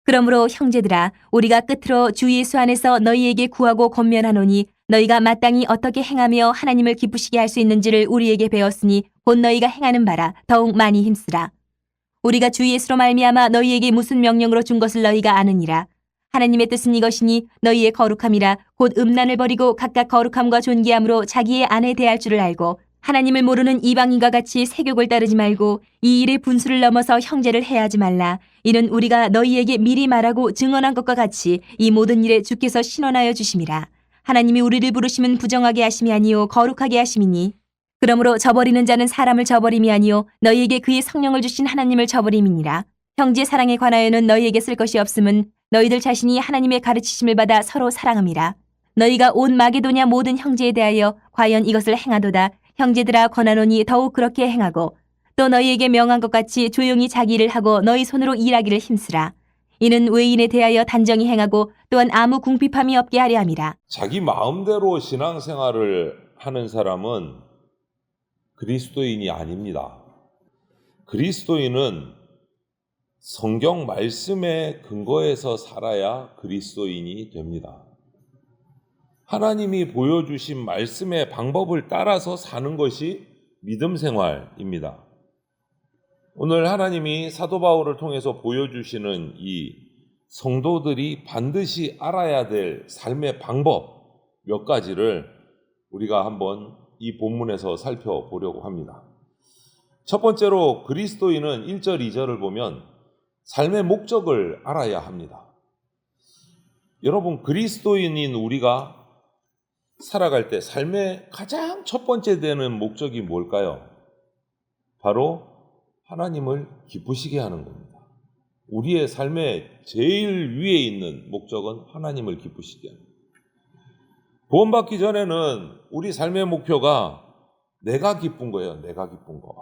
그러므로 형제들아, 우리가 끝으로 주 예수 안에서 너희에게 구하고 권면하노니 너희가 마땅히 어떻게 행하며 하나님을 기쁘시게 할 수 있는지를 우리에게 배웠으니 곧 너희가 행하는 바라 더욱 많이 힘쓰라. 우리가 주 예수로 말미암아 너희에게 무슨 명령으로 준 것을 너희가 아느니라. 하나님의 뜻은 이것이니 너희의 거룩함이라 곧 음란을 버리고 각각 거룩함과 존귀함으로 자기의 아내 대할 줄을 알고 하나님을 모르는 이방인과 같이 세욕을 따르지 말고 이 일의 분수를 넘어서 형제를 해하지 말라. 이는 우리가 너희에게 미리 말하고 증언한 것과 같이 이 모든 일에 주께서 신원하여 주심이라. 하나님이 우리를 부르심은 부정하게 하심이 아니요 거룩하게 하심이니 그러므로 저버리는 자는 사람을 저버림이 아니요 너희에게 그의 성령을 주신 하나님을 저버림이니라. 형제 사랑에 관하여는 너희에게 쓸 것이 없음은 너희들 자신이 하나님의 가르치심을 받아 서로 사랑함이라. 너희가 온 마게도냐 모든 형제에 대하여 과연 이것을 행하도다. 형제들아 권하노니 더욱 그렇게 행하고 또 너희에게 명한 것 같이 조용히 자기 일을 하고 너희 손으로 일하기를 힘쓰라. 이는 외인에 대하여 단정히 행하고 또한 아무 궁핍함이 없게 하려 함이라. 자기 마음대로 신앙생활을 하는 사람은 그리스도인이 아닙니다. 그리스도인은 성경 말씀에 근거해서 살아야 그리스도인이 됩니다. 하나님이 보여주신 말씀의 방법을 따라서 사는 것이 믿음 생활입니다. 오늘 하나님이 사도 바울을 통해서 보여주시는 이 성도들이 반드시 알아야 될 삶의 방법 몇 가지를 우리가 한번 이 본문에서 살펴보려고 합니다. 첫 번째로 그리스도인은 1절, 2절을 보면 삶의 목적을 알아야 합니다. 여러분, 그리스도인인 우리가 살아갈 때 삶의 가장 첫 번째 되는 목적이 뭘까요? 바로 하나님을 기쁘시게 하는 겁니다. 우리의 삶의 제일 위에 있는 목적은 하나님을 기쁘시게 하는 겁니다. 구원받기 전에는 우리 삶의 목표가 내가 기쁜 거예요. 내가 기쁜 거.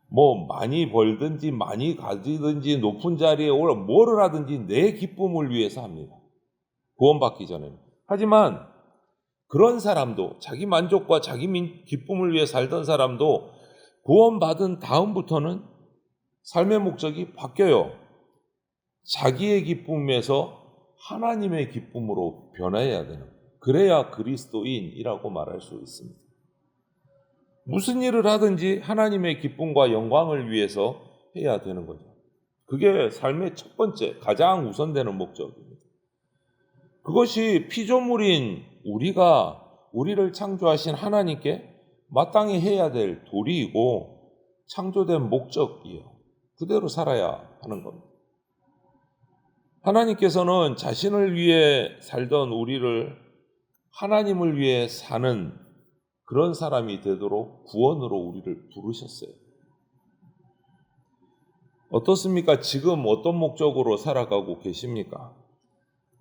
뭐 많이 벌든지 많이 가지든지 높은 자리에 오라 뭐를 하든지 내 기쁨을 위해서 합니다. 구원받기 전에는. 하지만 그런 사람도 자기 만족과 자기 기쁨을 위해 살던 사람도 구원받은 다음부터는 삶의 목적이 바뀌어요. 자기의 기쁨에서 하나님의 기쁨으로 변화해야 되는 거예요. 그래야 그리스도인이라고 말할 수 있습니다. 무슨 일을 하든지 하나님의 기쁨과 영광을 위해서 해야 되는 거죠. 그게 삶의 첫 번째, 가장 우선되는 목적입니다. 그것이 피조물인 우리를 창조하신 하나님께 마땅히 해야 될 도리이고 창조된 목적이에요. 그대로 살아야 하는 겁니다. 하나님께서는 자신을 위해 살던 우리를 하나님을 위해 사는 그런 사람이 되도록 구원으로 우리를 부르셨어요. 어떻습니까? 지금 어떤 목적으로 살아가고 계십니까?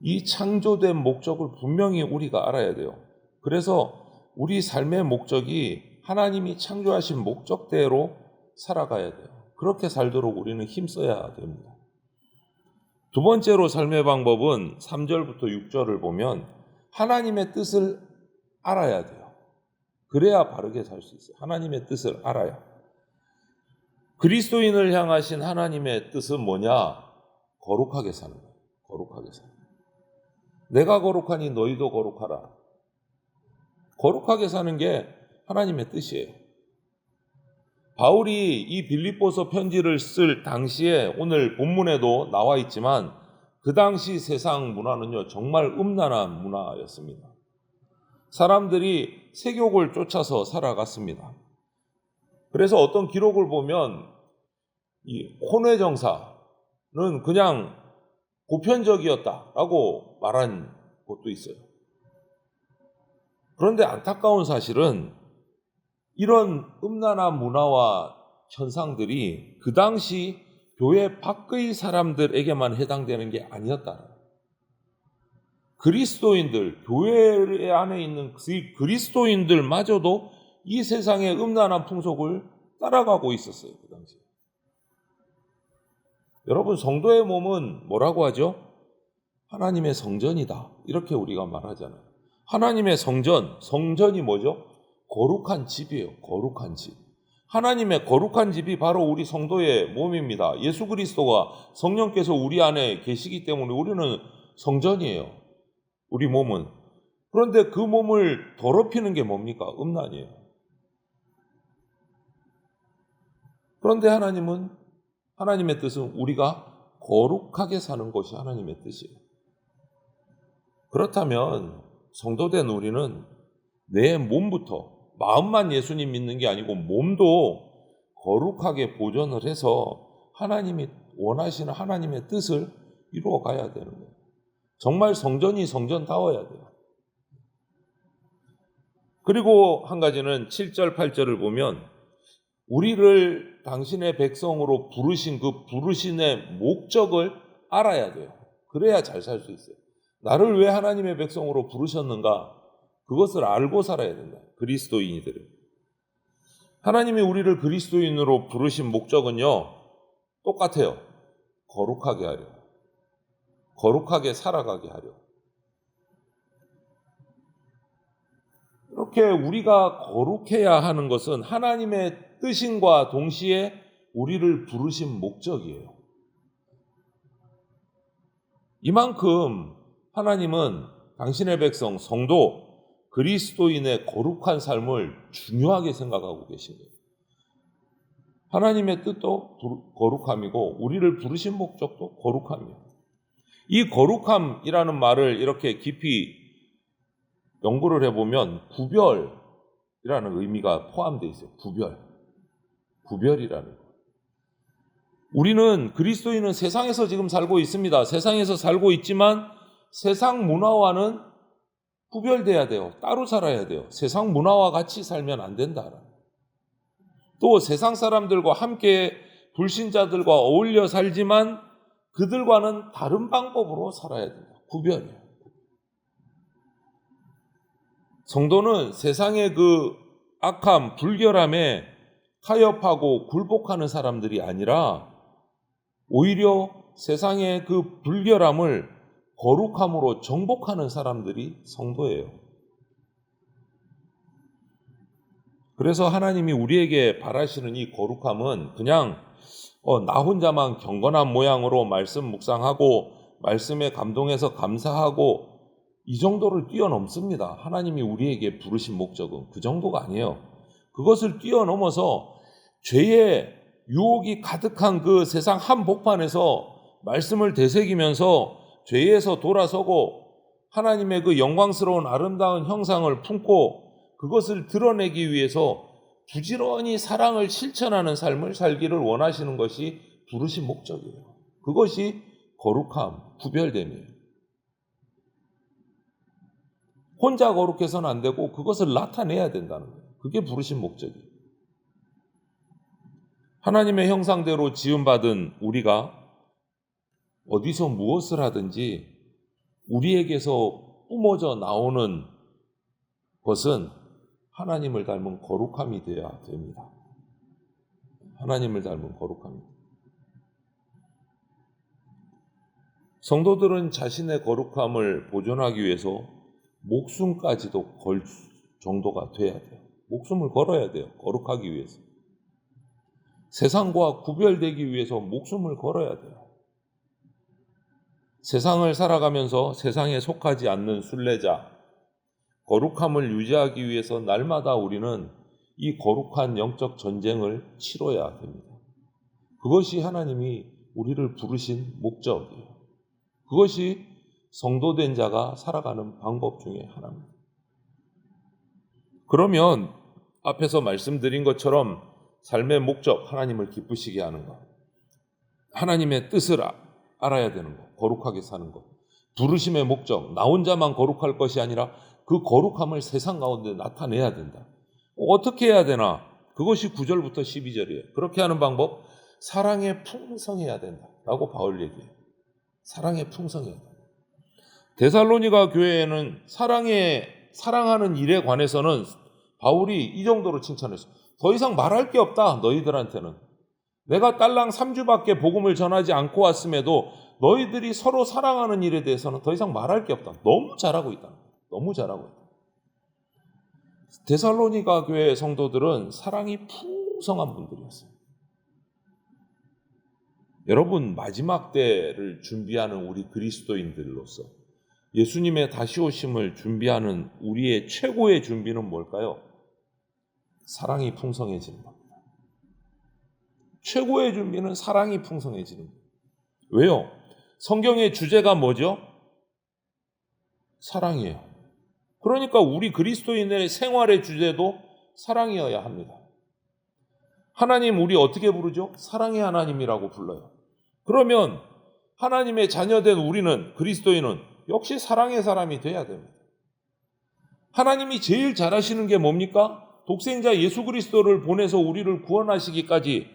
이 창조된 목적을 분명히 우리가 알아야 돼요. 그래서 우리 삶의 목적이 하나님이 창조하신 목적대로 살아가야 돼요. 그렇게 살도록 우리는 힘써야 됩니다. 두 번째로 삶의 방법은 3절부터 6절을 보면 하나님의 뜻을 알아야 돼요. 그래야 바르게 살 수 있어요. 하나님의 뜻을 알아야. 그리스도인을 향하신 하나님의 뜻은 뭐냐? 거룩하게 사는 거예요. 거룩하게 사는 거예요. 내가 거룩하니 너희도 거룩하라. 거룩하게 사는 게 하나님의 뜻이에요. 바울이 이 빌립보서 편지를 쓸 당시에 오늘 본문에도 나와 있지만 그 당시 세상 문화는요 정말 음란한 문화였습니다. 사람들이 세욕을 쫓아서 살아갔습니다. 그래서 어떤 기록을 보면 이 혼외정사는 그냥 보편적이었다라고 말한 것도 있어요. 그런데 안타까운 사실은 이런 음란한 문화와 현상들이 그 당시 교회 밖의 사람들에게만 해당되는 게 아니었다. 그리스도인들, 교회 안에 있는 그리스도인들마저도 이 세상의 음란한 풍속을 따라가고 있었어요. 그 당시에. 여러분, 성도의 몸은 뭐라고 하죠? 하나님의 성전이다. 이렇게 우리가 말하잖아요. 하나님의 성전이 뭐죠? 거룩한 집이에요. 거룩한 집. 하나님의 거룩한 집이 바로 우리 성도의 몸입니다. 예수 그리스도가 성령께서 우리 안에 계시기 때문에 우리는 성전이에요. 우리 몸은. 그런데 그 몸을 더럽히는 게 뭡니까? 음란이에요. 그런데 하나님의 뜻은 우리가 거룩하게 사는 것이 하나님의 뜻이에요. 그렇다면 성도된 우리는 내 몸부터, 마음만 예수님 믿는 게 아니고 몸도 거룩하게 보존을 해서 하나님이 원하시는 하나님의 뜻을 이루어 가야 되는 거예요. 정말 성전이 성전다워야 돼요. 그리고 한 가지는 7절, 8절을 보면 우리를 당신의 백성으로 부르신 그 부르심의 목적을 알아야 돼요. 그래야 잘 살 수 있어요. 나를 왜 하나님의 백성으로 부르셨는가? 그것을 알고 살아야 된다. 그리스도인이들은. 하나님이 우리를 그리스도인으로 부르신 목적은요, 똑같아요. 거룩하게 하려. 거룩하게 살아가게 하려. 이렇게 우리가 거룩해야 하는 것은 하나님의 뜻임과 동시에 우리를 부르신 목적이에요. 이만큼 하나님은 당신의 백성, 성도, 그리스도인의 거룩한 삶을 중요하게 생각하고 계신 거예요. 하나님의 뜻도 거룩함이고 우리를 부르신 목적도 거룩함이에요. 이 거룩함이라는 말을 이렇게 깊이 연구를 해보면 구별이라는 의미가 포함되어 있어요. 구별이라는 거. 우리는 그리스도인은 세상에서 지금 살고 있습니다. 세상에서 살고 있지만 세상 문화와는 구별돼야 돼요. 따로 살아야 돼요. 세상 문화와 같이 살면 안 된다. 또 세상 사람들과 함께 불신자들과 어울려 살지만 그들과는 다른 방법으로 살아야 된다. 구별이에요. 성도는 세상의 그 악함, 불결함에 타협하고 굴복하는 사람들이 아니라 오히려 세상의 그 불결함을 거룩함으로 정복하는 사람들이 성도예요. 그래서 하나님이 우리에게 바라시는 이 거룩함은 그냥 나 혼자만 경건한 모양으로 말씀 묵상하고 말씀에 감동해서 감사하고 이 정도를 뛰어넘습니다. 하나님이 우리에게 부르신 목적은 그 정도가 아니에요. 그것을 뛰어넘어서 죄의 유혹이 가득한 그 세상 한복판에서 말씀을 되새기면서 죄에서 돌아서고 하나님의 그 영광스러운 아름다운 형상을 품고 그것을 드러내기 위해서 부지런히 사랑을 실천하는 삶을 살기를 원하시는 것이 부르신 목적이에요. 그것이 거룩함, 구별됨이에요. 혼자 거룩해서는 안 되고 그것을 나타내야 된다는 거예요. 그게 부르신 목적이에요. 하나님의 형상대로 지음받은 우리가 어디서 무엇을 하든지 우리에게서 뿜어져 나오는 것은 하나님을 닮은 거룩함이 되어야 됩니다. 하나님을 닮은 거룩함입니다. 성도들은 자신의 거룩함을 보존하기 위해서 목숨까지도 걸 정도가 돼야 돼요. 목숨을 걸어야 돼요. 거룩하기 위해서. 세상과 구별되기 위해서 목숨을 걸어야 돼요. 세상을 살아가면서 세상에 속하지 않는 순례자, 거룩함을 유지하기 위해서 날마다 우리는 이 거룩한 영적 전쟁을 치러야 됩니다. 그것이 하나님이 우리를 부르신 목적이에요. 그것이 성도된 자가 살아가는 방법 중에 하나입니다. 그러면 앞에서 말씀드린 것처럼 삶의 목적, 하나님을 기쁘시게 하는 것, 하나님의 뜻을 알아야 되는 것, 거룩하게 사는 것, 부르심의 목적, 나 혼자만 거룩할 것이 아니라 그 거룩함을 세상 가운데 나타내야 된다. 어떻게 해야 되나? 그것이 9절부터 12절이에요. 그렇게 하는 방법, 사랑에 풍성해야 된다라고 바울 얘기해요. 사랑에 풍성해야 된다. 데살로니가 교회에는 사랑하는 일에 관해서는 바울이 이 정도로 칭찬했어요. 더 이상 말할 게 없다, 너희들한테는. 내가 딸랑 3주밖에 복음을 전하지 않고 왔음에도 너희들이 서로 사랑하는 일에 대해서는 더 이상 말할 게 없다. 너무 잘하고 있다. 너무 잘하고 있다. 데살로니가 교회 성도들은 사랑이 풍성한 분들이었어요. 여러분, 마지막 때를 준비하는 우리 그리스도인들로서 예수님의 다시 오심을 준비하는 우리의 최고의 준비는 뭘까요? 사랑이 풍성해지는 겁니다. 최고의 준비는 사랑이 풍성해지는 겁니다. 왜요? 성경의 주제가 뭐죠? 사랑이에요. 그러니까 우리 그리스도인의 생활의 주제도 사랑이어야 합니다. 하나님 우리 어떻게 부르죠? 사랑의 하나님이라고 불러요. 그러면 하나님의 자녀된 우리는, 그리스도인은 역시 사랑의 사람이 돼야 됩니다. 하나님이 제일 잘하시는 게 뭡니까? 독생자 예수 그리스도를 보내서 우리를 구원하시기까지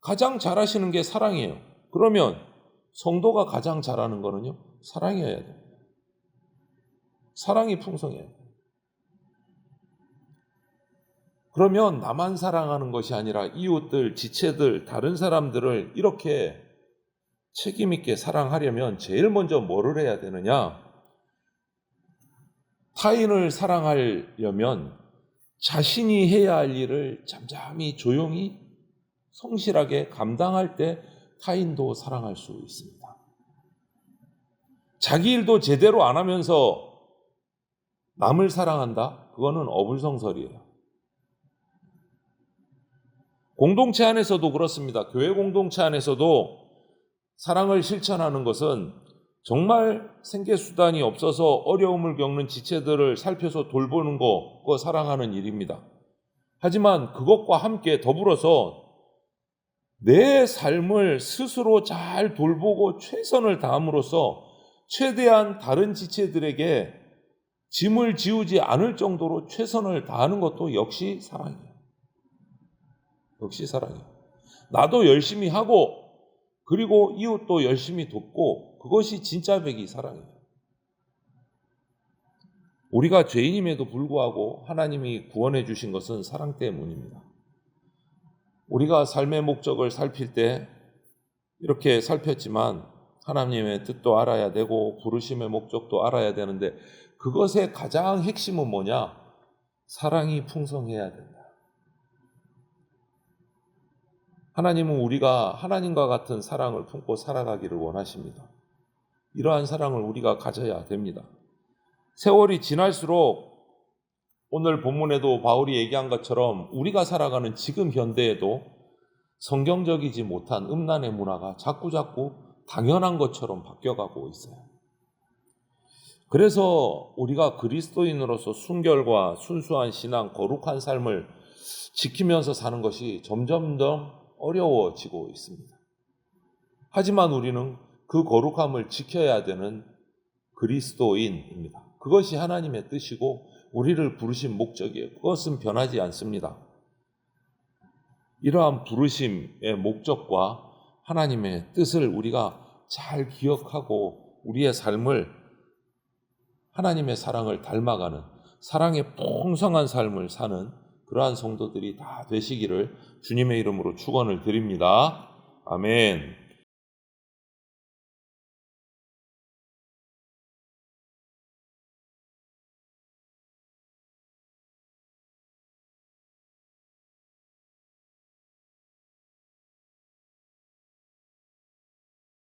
가장 잘하시는 게 사랑이에요. 그러면 성도가 가장 잘하는 거는요, 사랑이어야 돼요. 사랑이 풍성해요. 그러면 나만 사랑하는 것이 아니라 이웃들, 지체들, 다른 사람들을 이렇게 책임 있게 사랑하려면 제일 먼저 뭐를 해야 되느냐? 타인을 사랑하려면 자신이 해야 할 일을 잠잠히 조용히 성실하게 감당할 때 타인도 사랑할 수 있습니다. 자기 일도 제대로 안 하면서 남을 사랑한다? 그거는 어불성설이에요. 공동체 안에서도 그렇습니다. 교회 공동체 안에서도 사랑을 실천하는 것은 정말 생계수단이 없어서 어려움을 겪는 지체들을 살펴서 돌보는 거, 그거 사랑하는 일입니다. 하지만 그것과 함께 더불어서 내 삶을 스스로 잘 돌보고 최선을 다함으로써 최대한 다른 지체들에게 짐을 지우지 않을 정도로 최선을 다하는 것도 역시 사랑이에요. 역시 사랑이에요. 나도 열심히 하고 그리고 이웃도 열심히 돕고 그것이 진짜 배기 사랑이에요. 우리가 죄인임에도 불구하고 하나님이 구원해 주신 것은 사랑 때문입니다. 우리가 삶의 목적을 살필 때 이렇게 살폈지만 하나님의 뜻도 알아야 되고 부르심의 목적도 알아야 되는데 그것의 가장 핵심은 뭐냐? 사랑이 풍성해야 된다. 하나님은 우리가 하나님과 같은 사랑을 품고 살아가기를 원하십니다. 이러한 사랑을 우리가 가져야 됩니다. 세월이 지날수록 오늘 본문에도 바울이 얘기한 것처럼 우리가 살아가는 지금 현대에도 성경적이지 못한 음란의 문화가 자꾸자꾸 당연한 것처럼 바뀌어가고 있어요. 그래서 우리가 그리스도인으로서 순결과 순수한 신앙, 거룩한 삶을 지키면서 사는 것이 점점 더 어려워지고 있습니다. 하지만 우리는 그 거룩함을 지켜야 되는 그리스도인입니다. 그것이 하나님의 뜻이고 우리를 부르신 목적이에요. 그것은 변하지 않습니다. 이러한 부르심의 목적과 하나님의 뜻을 우리가 잘 기억하고 우리의 삶을 하나님의 사랑을 닮아가는 사랑의 풍성한 삶을 사는 그러한 성도들이 다 되시기를 주님의 이름으로 축원을 드립니다. 아멘.